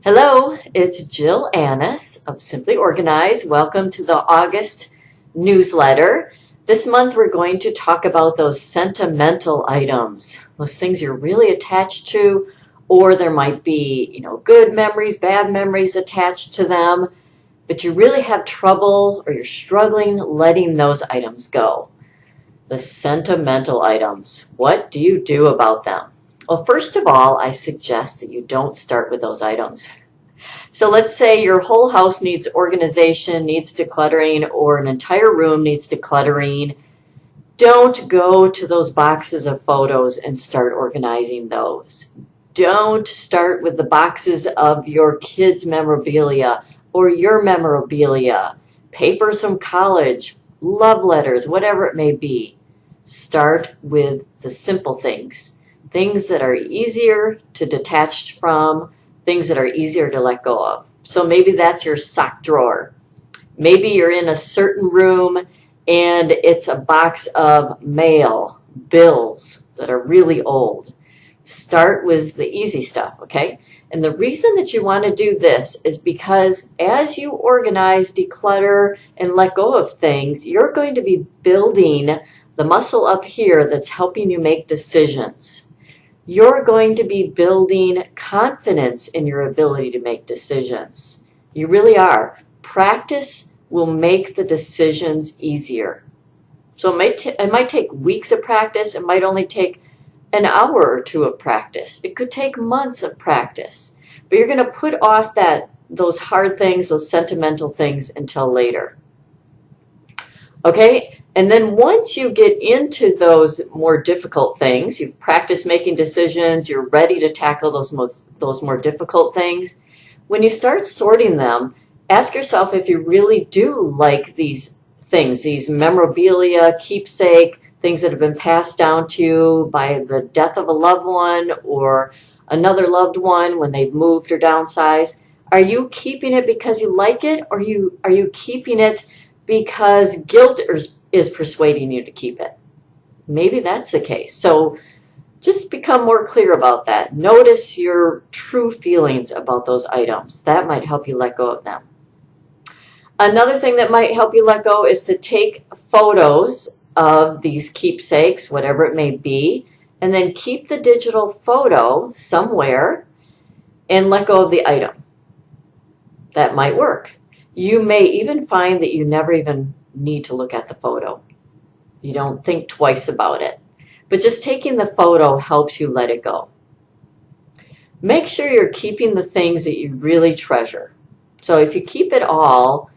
Hello, it's Jill Annis of Simply Organized. Welcome to the August newsletter. This month we're going to talk about those sentimental items, those things you're really attached to, or there might be, good memories, bad memories attached to them, but you really have trouble or you're struggling letting those items go. The sentimental items. What do you do about them? Well, first of all, I suggest that you don't start with those items. So let's say your whole house needs organization, needs decluttering, or an entire room needs decluttering. Don't go to those boxes of photos and start organizing those. Don't start with the boxes of your kids' memorabilia or your memorabilia, papers from college, love letters, whatever it may be. Start with the simple things that are easier to detach from, things that are easier to let go of. So maybe that's your sock drawer. Maybe you're in a certain room and it's a box of mail, bills that are really old. Start with the easy stuff, okay? And the reason that you want to do this is because as you organize, declutter, and let go of things, you're going to be building the muscle up here that's helping you make decisions. You're going to be building confidence in your ability to make decisions. You really are. Practice will make the decisions easier. So it might take weeks of practice. It might only take an hour or two of practice. It could take months of practice. But you're going to put off those hard things, those sentimental things until later. Okay? And then once you get into those more difficult things, you've practiced making decisions, you're ready to tackle those more difficult things. When you start sorting them, ask yourself if you really do like these things, these memorabilia, keepsake, things that have been passed down to you by the death of a loved one or another loved one when they've moved or downsized. Are you keeping it because you like it, or are you keeping it because guilt is persuading you to keep it? Maybe that's the case. So just become more clear about that. Notice your true feelings about those items. That might help you let go of them. Another thing that might help you let go is to take photos of these keepsakes, whatever it may be, and then keep the digital photo somewhere and let go of the item. That might work. You may even find that you never even need to look at the photo. You don't think twice about it. But just taking the photo helps you let it go. Make sure you're keeping the things that you really treasure. So if you keep it all,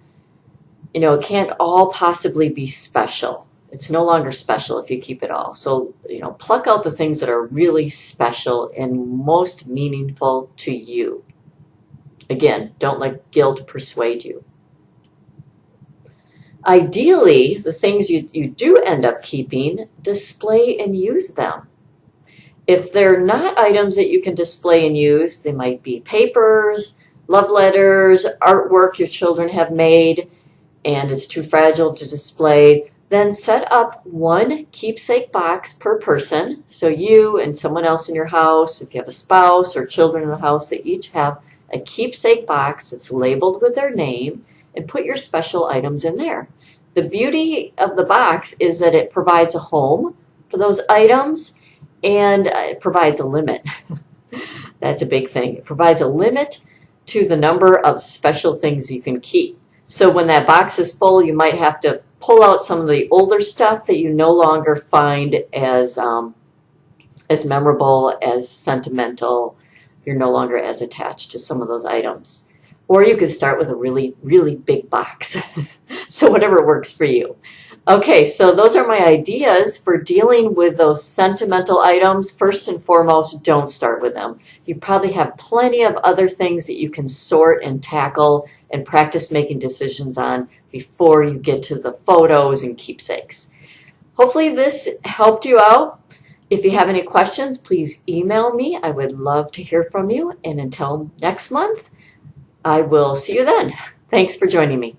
it can't all possibly be special. It's no longer special if you keep it all. So, pluck out the things that are really special and most meaningful to you. Again, don't let guilt persuade you. Ideally, the things you do end up keeping, display and use them. If they're not items that you can display and use, they might be papers, love letters, artwork your children have made, and it's too fragile to display, then set up one keepsake box per person. So you and someone else in your house, if you have a spouse or children in the house, they each have a keepsake box that's labeled with their name, and put your special items in there. The beauty of the box is that it provides a home for those items, and it provides a limit. That's a big thing. It provides a limit to the number of special things you can keep. So when that box is full, you might have to pull out some of the older stuff that you no longer find as memorable, as sentimental. You're no longer as attached to some of those items. Or you could start with a really, really big box. So whatever works for you. Okay, so those are my ideas for dealing with those sentimental items. First and foremost, don't start with them. You probably have plenty of other things that you can sort and tackle and practice making decisions on before you get to the photos and keepsakes. Hopefully this helped you out. If you have any questions, please email me. I would love to hear from you. And until next month, I will see you then. Thanks for joining me.